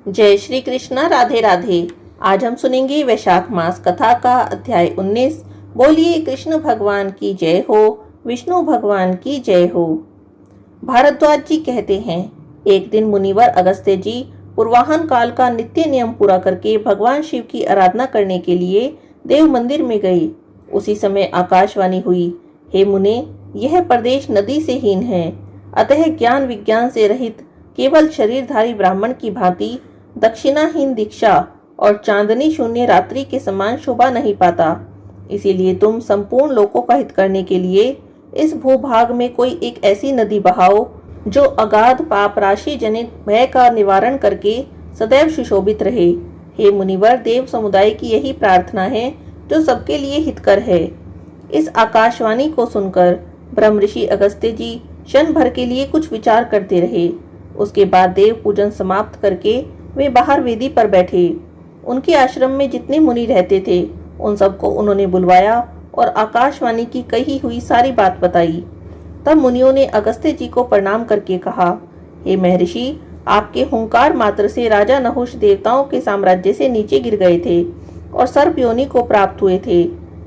जय श्री कृष्ण। राधे राधे। आज हम सुनेंगे वैशाख मास कथा का अध्याय 19। बोलिए कृष्ण भगवान की जय हो, विष्णु भगवान की जय हो। भारद्वाज जी कहते हैं, एक दिन मुनिवर अगस्त्य जी पूर्वाहन काल का नित्य नियम पूरा करके भगवान शिव की आराधना करने के लिए देव मंदिर में गए। उसी समय आकाशवाणी हुई, हे मुने, यह प्रदेश नदी से हीन है, अतः ज्ञान विज्ञान से रहित केवल शरीरधारी ब्राह्मण की भांति दक्षिणाहीन दीक्षा और चांदनी शून्य रात्रि के समान शोभा नहीं पाता। इसीलिए तुम संपूर्ण लोकों का हित करने के लिए इस भूभाग में कोई एक ऐसी नदी बहाओ जो अगाध पाप राशि जनित भय का निवारण करके सदैव सुशोभित रहे। हे मुनिवर, देव समुदाय की यही प्रार्थना है जो सबके लिए हितकर है। इस आकाशवाणी को सुनकर ब्रह्म ऋषि अगस्त्य जी क्षण भर के लिए कुछ विचार करते रहे। उसके बाद देव पूजन समाप्त करके वे बाहर वेदी पर बैठे। उनके आश्रम में जितने मुनि रहते थे उन सबको उन्होंने बुलवाया और आकाशवाणी की कही हुई सारी बात बताई। तब मुनियों ने अगस्त्य जी को प्रणाम करके कहा, हे महर्षि, आपके हुंकार मात्र से राजा नहुष देवताओं के साम्राज्य से नीचे गिर गए थे और सर्प योनि को प्राप्त हुए थे,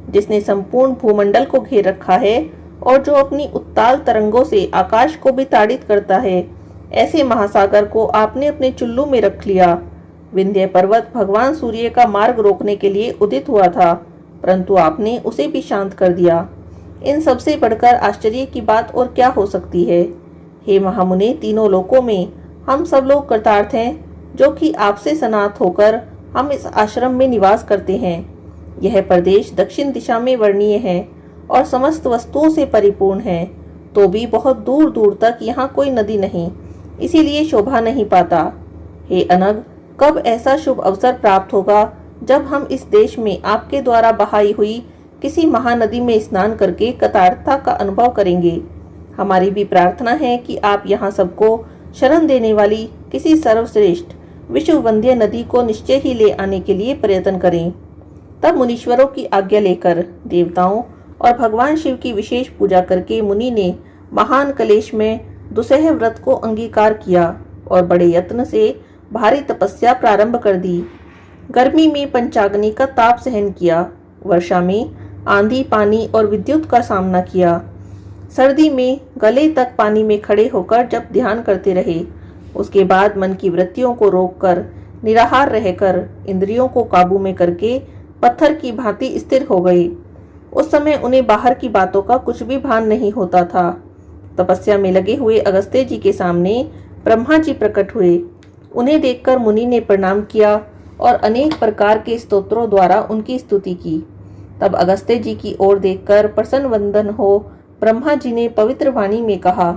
जिसने संपूर्ण भूमंडल को घेर रखा है और जो अपनी उत्ताल तरंगों से आकाश को भी ताड़ित करता है। ऐसे महासागर को आपने अपने चुल्लू में रख लिया। विंध्य पर्वत भगवान सूर्य का मार्ग रोकने के लिए उदित हुआ था, परंतु आपने उसे भी शांत कर दिया। इन सबसे बढ़कर आश्चर्य की बात और क्या हो सकती है। हे महामुने, तीनों लोकों में हम सब लोग कृतार्थ हैं, जो कि आपसे सनात होकर हम इस आश्रम में निवास करते हैं। यह प्रदेश दक्षिण दिशा में वर्णीय है और समस्त वस्तुओं से परिपूर्ण है, तो भी बहुत दूर दूर तक यहाँ कोई नदी नहीं, इसीलिए शोभा नहीं पाता। हे अनग, कब ऐसा शुभ अवसर प्राप्त होगा जब हम इस देश में आपके द्वारा बहाई हुई किसी महानदी में स्नान करके कृतार्थता का अनुभव करेंगे। हमारी भी प्रार्थना है कि आप यहाँ सबको शरण देने वाली किसी सर्वश्रेष्ठ विश्व वंद्य नदी को निश्चय ही ले आने के लिए प्रयत्न करें। तब मुनीश्वरों की आज्ञा लेकर देवताओं और भगवान शिव की विशेष पूजा करके मुनि ने महान कलेश में दुसह व्रत को अंगीकार किया और बड़े यत्न से भारी तपस्या प्रारंभ कर दी। गर्मी में पंचाग्नि का ताप सहन किया, वर्षा में आंधी पानी और विद्युत का सामना किया, सर्दी में गले तक पानी में खड़े होकर जब ध्यान करते रहे। उसके बाद मन की वृत्तियों को रोककर निराहार रहकर इंद्रियों को काबू में करके पत्थर की भांति स्थिर हो गए। उस समय उन्हें बाहर की बातों का कुछ भी भान नहीं होता था। तपस्या में लगे हुए अगस्त्य जी के सामने ब्रह्मा जी प्रकट हुए। उन्हें देखकर मुनि ने प्रणाम किया और अनेक प्रकार के स्तोत्रों द्वारा उनकी स्तुति की। तब अगस्त्य जी की ओर देखकर प्रसन्न वंदन हो ब्रह्मा जी ने पवित्र वाणी में कहा,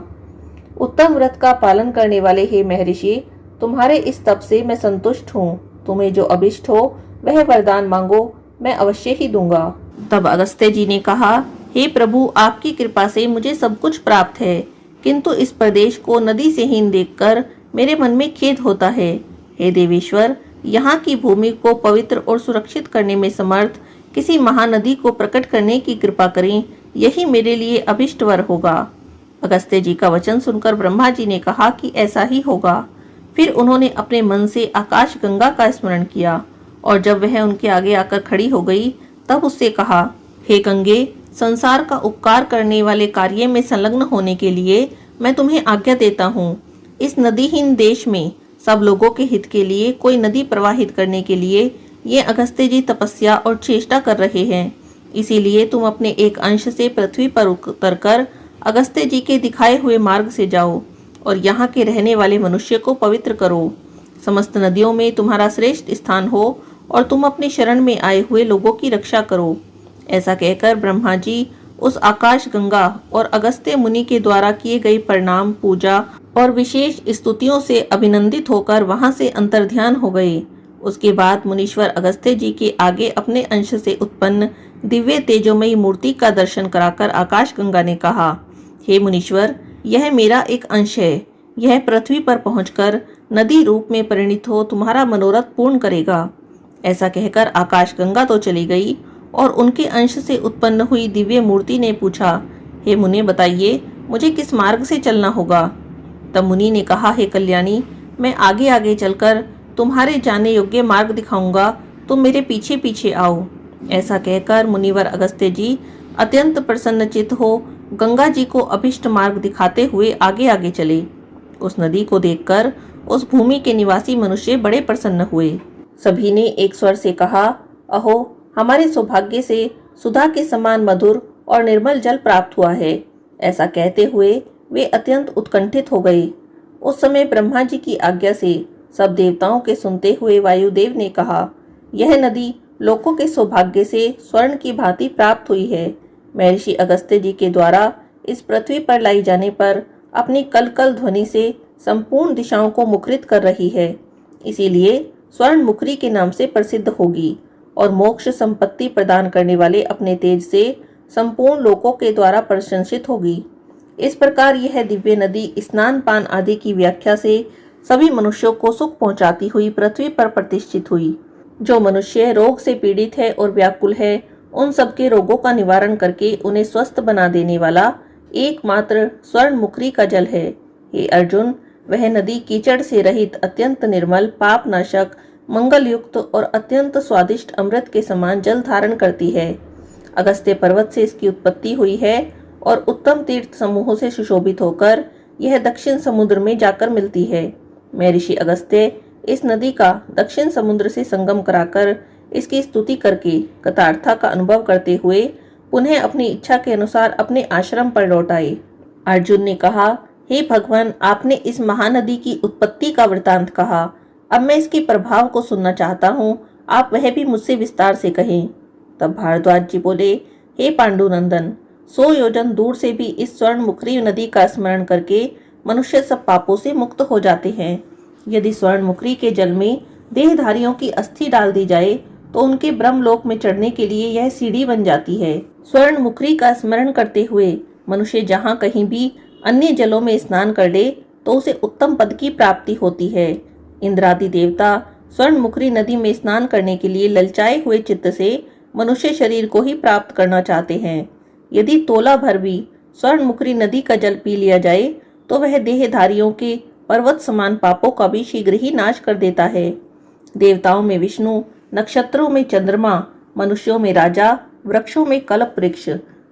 उत्तम व्रत का पालन करने वाले हे महर्षि, तुम्हारे इस तप से मैं संतुष्ट हूँ। तुम्हें जो अभिष्ट हो वह वरदान मांगो, मैं अवश्य ही दूंगा। तब अगस्त्य जी ने कहा, हे प्रभु, आपकी कृपा से मुझे सब कुछ प्राप्त है, किंतु इस प्रदेश को नदी से हीन देखकर मेरे मन में खेद होता है। हे देवेश्वर, यहाँ की भूमि को पवित्र और सुरक्षित करने में समर्थ किसी महानदी को प्रकट करने की कृपा करें, यही मेरे लिए अभिष्ट वर होगा। अगस्त्य जी का वचन सुनकर ब्रह्मा जी ने कहा कि ऐसा ही होगा। फिर उन्होंने अपने मन से आकाश गंगा का स्मरण किया और जब वह उनके आगे आकर खड़ी हो गई तब उससे कहा, हे गंगे, संसार का उपकार करने वाले कार्य में संलग्न होने के लिए मैं तुम्हें आज्ञा देता हूँ। इस नदीहीन देश में सब लोगों के हित के लिए कोई नदी प्रवाहित करने के लिए ये अगस्त्य जी तपस्या और चेष्टा कर रहे हैं। इसीलिए तुम अपने एक अंश से पृथ्वी पर उतरकर अगस्त्य जी के दिखाए हुए मार्ग से जाओ और यहाँ के रहने वाले मनुष्य को पवित्र करो। समस्त नदियों में तुम्हारा श्रेष्ठ स्थान हो और तुम अपनी शरण में आए हुए लोगों की रक्षा करो। ऐसा कहकर ब्रह्मा जी उस आकाश गंगा और अगस्त्य मुनि के द्वारा किए गए प्रणाम, पूजा और विशेष स्तुतियों से अभिनंदित होकर वहां से अंतर्ध्यान हो गए। उसके बाद मुनीश्वर अगस्त्य जी के आगे अपने अंश से उत्पन्न दिव्य तेजोमयी मूर्ति का दर्शन कराकर आकाश गंगा ने कहा, हे मुनीश्वर, यह मेरा एक अंश है। यह पृथ्वी पर पहुंचकर नदी रूप में परिणित हो तुम्हारा मनोरथ पूर्ण करेगा। ऐसा कहकर आकाश गंगा तो चली गई और उनके अंश से उत्पन्न हुई दिव्य मूर्ति ने पूछा, हे मुने, बताइए मुझे किस मार्ग से चलना होगा। तब मुनि ने कहा, हे कल्याणी, मैं आगे आगे चलकर तुम्हारे जाने योग्य मार्ग दिखाऊंगा, तुम मेरे पीछे पीछे आओ। ऐसा कहकर मुनिवर अगस्त्य जी अत्यंत प्रसन्नचित्त हो गंगा जी को अभिष्ट मार्ग दिखाते हुए आगे आगे चले। उस नदी को देखकर उस भूमि के निवासी मनुष्य बड़े प्रसन्न हुए। सभी ने एक स्वर से कहा, अहो, हमारे सौभाग्य से सुधा के समान मधुर और निर्मल जल प्राप्त हुआ है। ऐसा कहते हुए वे अत्यंत उत्कंठित हो गए। उस समय ब्रह्मा जी की आज्ञा से सब देवताओं के सुनते हुए वायुदेव ने कहा, यह नदी लोकों के सौभाग्य से स्वर्ण की भांति प्राप्त हुई है। महर्षि अगस्त्य जी के द्वारा इस पृथ्वी पर लाई जाने पर अपनी कलकल ध्वनि से संपूर्ण दिशाओं को मुखरित कर रही है। इसीलिए स्वर्ण मुखरी के नाम से प्रसिद्ध होगी और मोक्ष संपत्ति प्रदान करने वाले अपने तेज से संपूर्ण लोकों के द्वारा प्रशंसित होगी। इस प्रकार यह दिव्य नदी स्नान पान आदि की व्याख्या से सभी मनुष्यों को सुख पहुंचाती हुई पृथ्वी पर प्रतिष्ठित हुई। जो मनुष्य रोग से पीड़ित है और व्याकुल है, उन सबके रोगों का निवारण करके उन्हें स्वस्थ बना देने वाला एकमात्र स्वर्ण मुखरी का जल है। हे अर्जुन, वह नदी कीचड़ से रहित अत्यंत निर्मल, पाप नाशक, मंगल युक्त और अत्यंत स्वादिष्ट अमृत के समान जल धारण करती है। अगस्त्य पर्वत से इसकी उत्पत्ति हुई है और उत्तम तीर्थ समूहों से सुशोभित होकर यह दक्षिण समुद्र में जाकर मिलती है। महर्षि अगस्त्य इस नदी का दक्षिण समुद्र से संगम कराकर इसकी स्तुति करके कृतार्था का अनुभव करते हुए पुनः अपनी इच्छा के अनुसार अपने आश्रम पर लौट आए। अर्जुन ने कहा, हे भगवान, आपने इस महानदी की उत्पत्ति का वृतांत कहा। अब मैं इसके प्रभाव को सुनना चाहता हूँ, आप वह भी मुझसे विस्तार से कहें। तब भारद्वाज जी बोले, हे पांडुनंदन, 100 योजन दूर से भी इस स्वर्ण मुखरी नदी का स्मरण करके मनुष्य सब पापों से मुक्त हो जाते हैं। यदि स्वर्ण मुखरी के जल में देहधारियों की अस्थि डाल दी जाए तो उनके ब्रह्मलोक में चढ़ने के लिए यह सीढ़ी बन जाती है। स्वर्ण मुखरी का स्मरण करते हुए मनुष्य जहाँ कहीं भी अन्य जलों में स्नान कर ले तो उसे उत्तम पद की प्राप्ति होती है। इंद्रादि देवता स्वर्ण मुखरी नदी में स्नान करने के लिए ललचाए हुए चित्त से मनुष्य शरीर को ही प्राप्त करना चाहते हैं। यदि तोला भर भी स्वर्ण मुखरी नदी का जल पी लिया जाए तो वह देहधारियों के पर्वत समान पापों का भी शीघ्र ही नाश कर देता है। देवताओं में विष्णु, नक्षत्रों में चंद्रमा, मनुष्यों में राजा, वृक्षों में कल्प वृक्ष,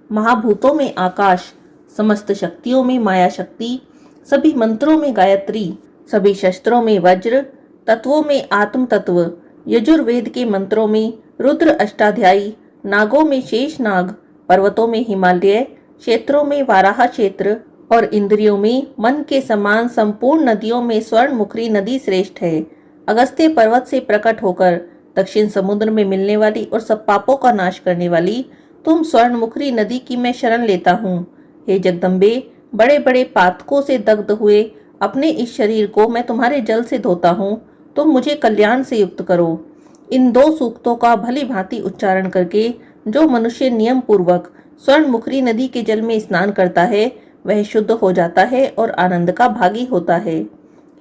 महाभूतों में आकाश, समस्त शक्तियों में माया शक्ति, सभी मंत्रों में गायत्री, सभी शस्त्रों में वज्र, तत्वों में आत्म तत्व, यजुर्वेद के मंत्रों में रुद्र अष्टाध्यायी, नागों में शेष नाग, पर्वतों में हिमालय, क्षेत्रों में वाराह क्षेत्र और इंद्रियों में मन के समान संपूर्ण नदियों में स्वर्ण मुखरी नदी श्रेष्ठ है। अगस्त्य पर्वत से प्रकट होकर दक्षिण समुद्र में मिलने वाली और सब पापों का नाश करने वाली तुम स्वर्ण मुखरी नदी की मैं शरण लेता हूँ। हे जगदम्बे, बड़े बड़े पातकों से दग्ध हुए अपने इस शरीर को मैं तुम्हारे जल से धोता हूँ, तुम मुझे कल्याण से युक्त करो। इन 2 सूक्तों का भली भांति उच्चारण करके जो मनुष्य नियम पूर्वक स्वर्ण मुखरी नदी के जल में स्नान करता है वह शुद्ध हो जाता है और आनंद का भागी होता है।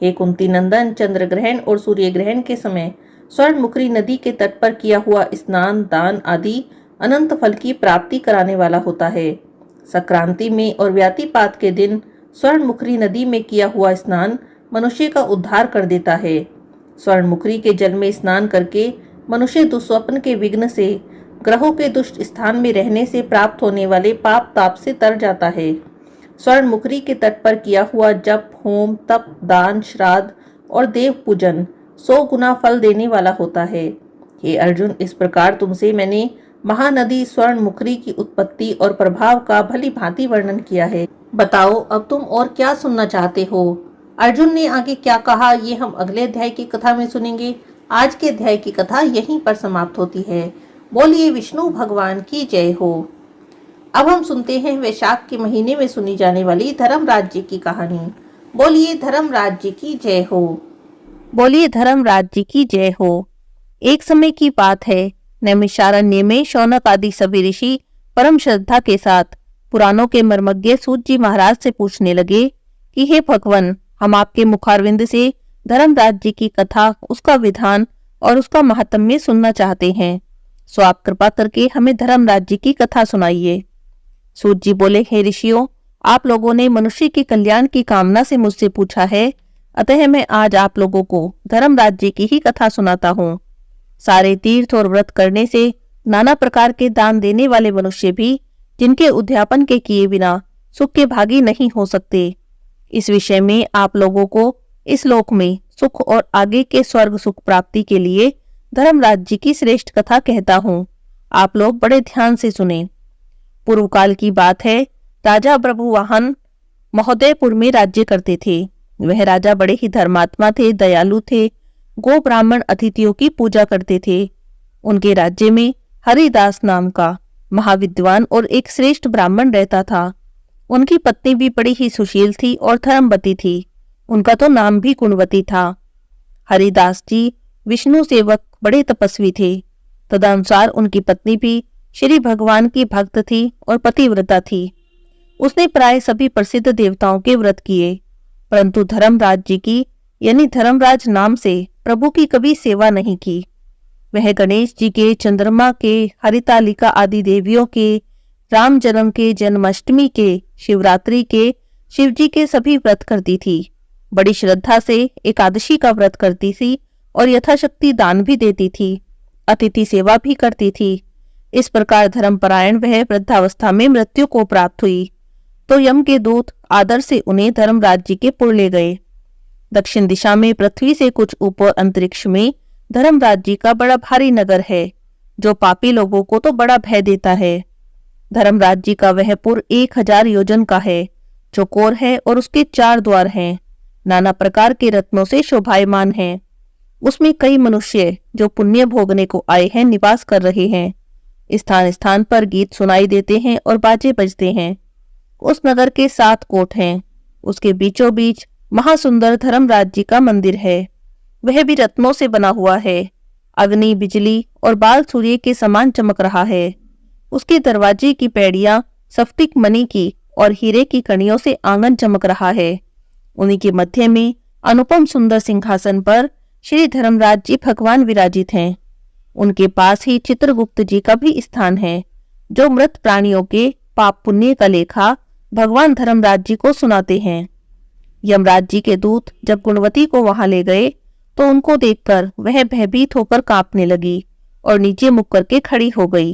हे कुंती नंदन, चंद्र ग्रहण और सूर्य ग्रहण के समय स्वर्ण मुखरी नदी के तट पर किया हुआ स्नान, दान आदि अनंत फल की प्राप्ति कराने वाला होता है। संक्रांति में और व्यातिपात के दिन स्वर्ण मुखरी नदी में किया हुआ स्नान मनुष्य का उद्धार कर देता है। स्वर्ण मुखरी के जल में स्नान करके मनुष्य दुस्वप्न के विघ्न से, ग्रहों के दुष्ट स्थान में रहने से प्राप्त होने वाले पाप ताप से तर जाता है। स्वर्ण मुखरी के तट पर किया हुआ जप, होम, तप, दान, श्राद्ध और देव पूजन 100 गुना फल देने वाला होता है। हे अर्जुन, इस प्रकार तुमसे मैंने महानदी स्वर्ण मुखरी की उत्पत्ति और प्रभाव का भली भांति वर्णन किया है। बताओ अब तुम और क्या सुनना चाहते हो। अर्जुन ने आगे क्या कहा ये हम अगले अध्याय की कथा में सुनेंगे। आज के अध्याय की कथा यहीं पर समाप्त होती है। बोलिए विष्णु भगवान की जय हो। अब हम सुनते हैं वैशाख के महीने में सुनी जाने वाली धर्म राज्य की कहानी। बोलिए धर्म राज्य की जय हो। बोलिए धर्म राज्य की जय हो। एक समय की बात है, नैमिषारण्य में शौनक आदि सभी ऋषि परम श्रद्धा के साथ पुराणों के मर्मज्ञ सूत जी महाराज से पूछने लगे कि हे भगवान, हम आपके मुखारविंद से धर्म राज्य की कथा, उसका विधान और उसका महात्म्य सुनना चाहते हैं, सो आप कृपा करके हमें धर्म राज्य की कथा सुनाइए। सूत जी बोले, हे ऋषियों, आप लोगों ने मनुष्य के कल्याण की कामना से मुझसे पूछा है, अतः मैं आज आप लोगों को धर्म राज्य की ही कथा सुनाता हूँ। सारे तीर्थ और व्रत करने से, नाना प्रकार के दान देने वाले मनुष्य भी जिनके उद्यापन के किए बिना सुख के भागी नहीं हो सकते। इस विषय में आप लोगों को इस लोक में सुख और आगे के स्वर्ग सुख प्राप्ति के लिए धर्म राज्य की श्रेष्ठ कथा कहता हूँ। आप लोग बड़े ध्यान से सुने। पूर्व काल की बात है। राजा प्रभुवाहन महोदयपुर में राज्य करते थे। वह राजा बड़े ही धर्मात्मा थे, दयालु थे, गो ब्राह्मण अतिथियों की पूजा करते थे। उनके राज्य में हरिदास नाम का महाविद्वान और एक श्रेष्ठ ब्राह्मण रहता था। उनकी पत्नी भी बड़ी ही सुशील थी और धर्मवती थी। उनका तो नाम भी गुणवती था। हरिदास जी विष्णु सेवक बड़े तपस्वी थे। तदनुसार उनकी पत्नी भी श्री भगवान की भक्त थी और पतिव्रता थी। उसने प्राय सभी प्रसिद्ध देवताओं के व्रत किए, परंतु धर्मराज जी की यानी धर्मराज नाम से प्रभु की कभी सेवा नहीं की। वह गणेश जी के, चंद्रमा के, हरितालिका आदि देवियों के, राम जन्म के, जन्माष्टमी के, शिवरात्रि के, शिव जी के सभी व्रत करती थी। बड़ी श्रद्धा से एकादशी का व्रत करती थी और यथाशक्ति दान भी देती थी, अतिथि सेवा भी करती थी। इस प्रकार धर्मपरायण वह वृद्धावस्था में मृत्यु को प्राप्त हुई तो यम के दूत आदर से उन्हें धर्म राज्य के पुर ले गए। दक्षिण दिशा में पृथ्वी से कुछ ऊपर अंतरिक्ष में धर्म राज्य का बड़ा भारी नगर है, जो पापी लोगों को तो बड़ा भय देता है। धर्म राज्य का वह पुर 1000 योजन का है, चौकोर है और उसके 4 द्वार हैं। नाना प्रकार के रत्नों से शोभायमान है। उसमें कई मनुष्य जो पुण्य भोगने को आए हैं निवास कर रहे हैं। स्थान स्थान पर गीत सुनाई देते हैं और बाजे बजते हैं। उस नगर के 7 कोट हैं। उसके बीचों बीच महासुंदर धर्म राज्य का मंदिर है। वह भी रत्नों से बना हुआ है। अग्नि, बिजली और बाल सूर्य के समान चमक रहा है। उसके दरवाजे की पैड़ियां स्फटिक मणि की और हीरे की कणियों से आंगन चमक रहा है। उन्हीं के मध्य में अनुपम सुंदर सिंहासन पर श्री धर्मराज जी भगवान विराजित हैं। उनके पास ही चित्रगुप्त जी का भी स्थान है, जो मृत प्राणियों के पाप पुण्य का लेखा भगवान धर्मराज जी को सुनाते हैं। यमराज जी के दूत जब गुणवती को वहां ले गए तो उनको देखकर वह भयभीत होकर कांपने लगी और नीचे मुख करके खड़ी हो गई।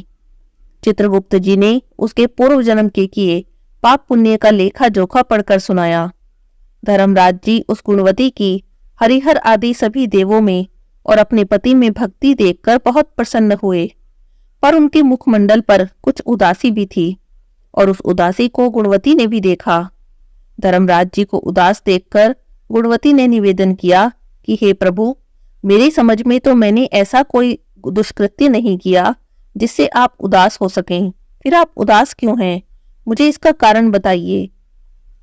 चित्रगुप्त जी ने उसके पूर्व जन्म के किए पाप पुण्य का लेखा जोखा पढ़कर सुनाया। धर्मराज जी उस गुणवती की हरिहर आदि सभी देवों में और अपने पति में भक्ति देखकर बहुत प्रसन्न हुए, पर उनके मुखमंडल पर कुछ उदासी भी थी और उस उदासी को गुणवती ने भी देखा। धर्मराज जी को उदास देखकर गुणवती ने निवेदन किया कि हे प्रभु, मेरी समझ में तो मैंने ऐसा कोई दुष्कृत्य नहीं किया जिससे आप उदास हो सकें। फिर आप उदास क्यों हैं? मुझे इसका कारण बताइए।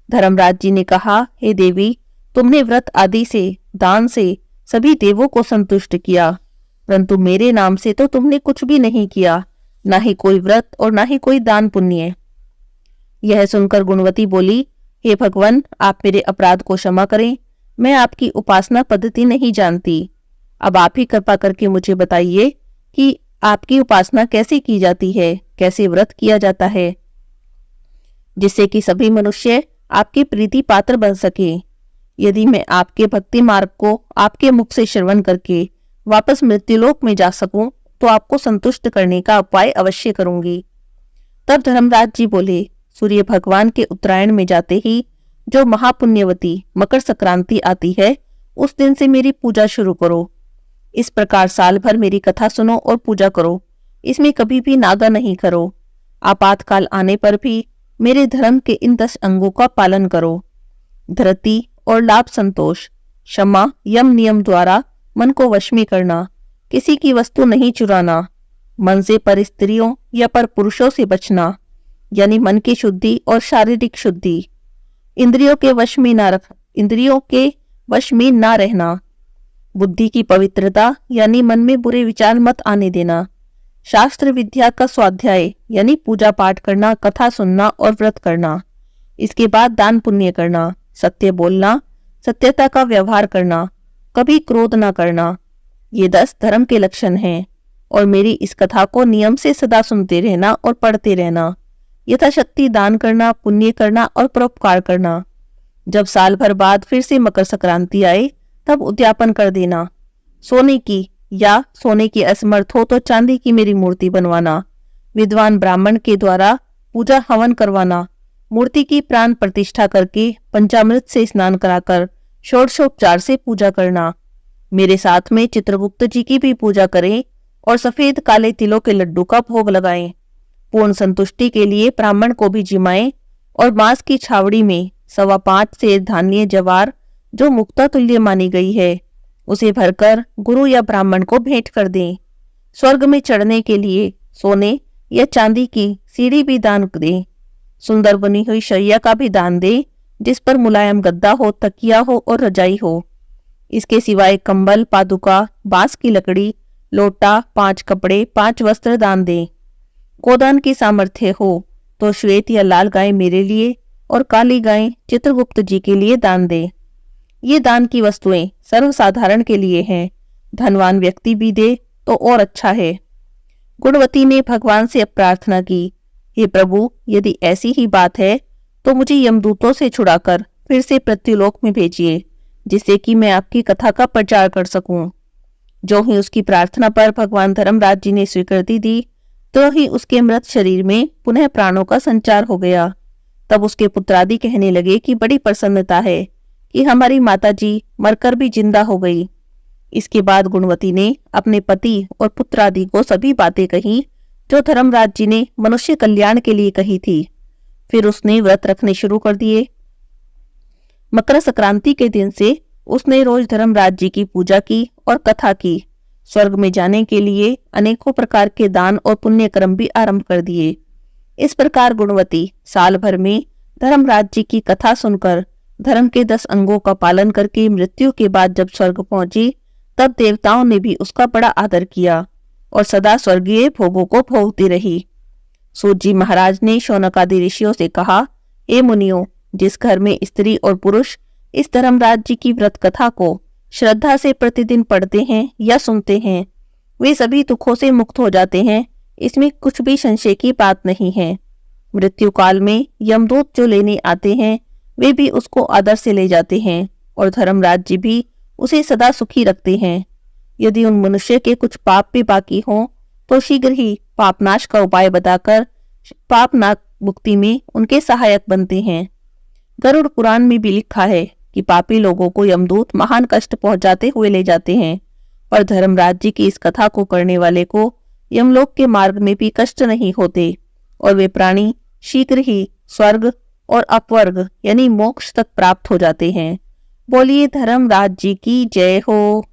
धर्मराज जी ने कहा, हे देवी, तुमने व्रत आदि से, दान से सभी देवों को संतुष्ट किया, परंतु मेरे नाम से तो तुमने कुछ भी नहीं किया, ना ही कोई व्रत और ना ही कोई दान पुण्य। यह सुनकर गुणवती बोली, हे भगवान, आप मेरे अपराध को क्षमा करें। मैं आपकी उपासना पद्धति नहीं जानती। अब आप ही कृपा करके मुझे बताइए कि आपकी उपासना कैसे की जाती है, कैसे व्रत किया जाता है, जिससे कि सभी मनुष्य आपके प्रीति पात्र बन सके। यदि मैं आपके भक्ति मार्ग को आपके मुख से श्रवण करके वापस मृत्युलोक में जा सकूं, तो आपको संतुष्ट करने का उपाय अवश्य करूंगी। तब धर्मराज जी बोले, सूर्य भगवान के उत्तरायण में जाते ही जो महापुण्यवती मकर संक्रांति आती है, उस दिन से मेरी पूजा शुरू करो। इस प्रकार साल भर मेरी कथा सुनो और पूजा करो। इसमें कभी भी नागा नहीं करो। आपातकाल आने पर भी मेरे धर्म के इन 10 अंगों का पालन करो। धृति और लाभ संतोष, क्षमा, यम नियम द्वारा मन को वश में करना, किसी की वस्तु नहीं चुराना, मन से पर स्त्रियों या पर पुरुषों से बचना, यानी मन की शुद्धि और शारीरिक शुद्धि, इंद्रियों के वश में ना रहना, बुद्धि की पवित्रता यानी मन में बुरे विचार मत आने देना, शास्त्र विद्या का स्वाध्याय यानी पूजा पाठ करना, कथा सुनना और व्रत करना। इसके बाद दान पुण्य करना, सत्य बोलना, सत्यता का व्यवहार करना, कभी क्रोध न करना। ये 10 धर्म के लक्षण हैं और मेरी इस कथा को नियम से सदा सुनते रहना और पढ़ते रहना। यथाशक्ति दान करना, पुण्य करना और परोपकार करना। जब साल भर बाद फिर से मकर संक्रांति आए तब उद्यापन कर देना। सोने की या सोने की असमर्थ हो तो चांदी की मेरी मूर्ति बनवाना। विद्वान ब्राह्मण के द्वारा पूजा हवन करवाना। मूर्ति की प्राण प्रतिष्ठा करके पंचामृत से स्नान कराकर षोडशोपचार से पूजा करना। मेरे साथ में चित्रगुप्त जी की भी पूजा करें और सफेद काले तिलों के लड्डू का भोग लगाएं। पूर्ण संतुष्टि के लिए ब्राह्मण को भी जिमाएं और मांस की छावड़ी में 5.25 सेर धान्य जवार जो मुक्ता तुल्य मानी गई है उसे भरकर गुरु या ब्राह्मण को भेंट कर दें। स्वर्ग में चढ़ने के लिए सोने या चांदी की सीढ़ी भी दान दें। सुंदर बनी हुई शैया का भी दान दें जिस पर मुलायम गद्दा हो, तकिया हो और रजाई हो। इसके सिवाय कंबल, पादुका, बांस की लकड़ी, लोटा, 5 कपड़े, 5 वस्त्र दान दें। गोदान की सामर्थ्य हो तो श्वेत या लाल गाय मेरे लिए और काली गाय चित्रगुप्त जी के लिए दान दें। ये दान की वस्तुएं सर्वसाधारण के लिए हैं, धनवान व्यक्ति भी दे तो और अच्छा है। गुणवती ने भगवान से अब प्रार्थना की, हे प्रभु, यदि ऐसी ही बात है तो मुझे यमदूतों से छुड़ाकर फिर से पृथ्वीलोक में भेजिए, जिससे कि मैं आपकी कथा का प्रचार कर सकूं। जो ही उसकी प्रार्थना पर भगवान धर्मराज जी ने स्वीकृति दी तो ही उसके मृत शरीर में पुनः प्राणों का संचार हो गया। तब उसके पुत्रादि कहने लगे कि बड़ी प्रसन्नता है कि हमारी माताजी मरकर भी जिंदा हो गई। इसके बाद गुणवती ने अपने पति और पुत्रादि को सभी बातें कही जो धर्मराज जी ने मनुष्य कल्याण के लिए कही थी। फिर उसने व्रत रखने शुरू कर दिए। मकर संक्रांति के दिन से उसने रोज धर्मराज जी की पूजा की और कथा की। स्वर्ग में जाने के लिए अनेकों प्रकार के दान और पुण्य कर्म भी आरंभ कर दिए। इस प्रकार गुणवती साल भर में धर्मराज जी की कथा सुनकर धर्म के 10 अंगों का पालन करके मृत्यु के बाद जब स्वर्ग पहुंची तब देवताओं ने भी उसका बड़ा आदर किया और सदा स्वर्गीय भोगों को भोगती रही। सूत जी महाराज ने शौनक आदि ऋषियों से कहा, हे मुनियों, जिस घर में स्त्री और पुरुष इस धर्मराज जी की व्रत कथा को श्रद्धा से प्रतिदिन पढ़ते हैं या सुनते हैं वे सभी दुखों से मुक्त हो जाते हैं। इसमें कुछ भी संशय की बात नहीं है। मृत्यु काल में यमदूत जो लेने आते हैं वे भी उसको आदर से ले जाते हैं और धर्मराज जी भी उसे सदा सुखी रखते हैं। यदि उन मनुष्य के कुछ पाप भी बाकी हों तो शीघ्र ही पापनाश का उपाय बताकर पापनाश मुक्ति में उनके सहायक बनते हैं। गरुड़ पुराण में भी लिखा है कि पापी लोगों को यमदूत महान कष्ट पहुंचाते हुए ले जाते हैं, पर धर्मराज जी की इस कथा को करने वाले को यमलोक के मार्ग में भी कष्ट नहीं होते और वे प्राणी शीघ्र ही स्वर्ग और अपवर्ग यानी मोक्ष तक प्राप्त हो जाते हैं। बोलिए धर्मराज जी की जय हो।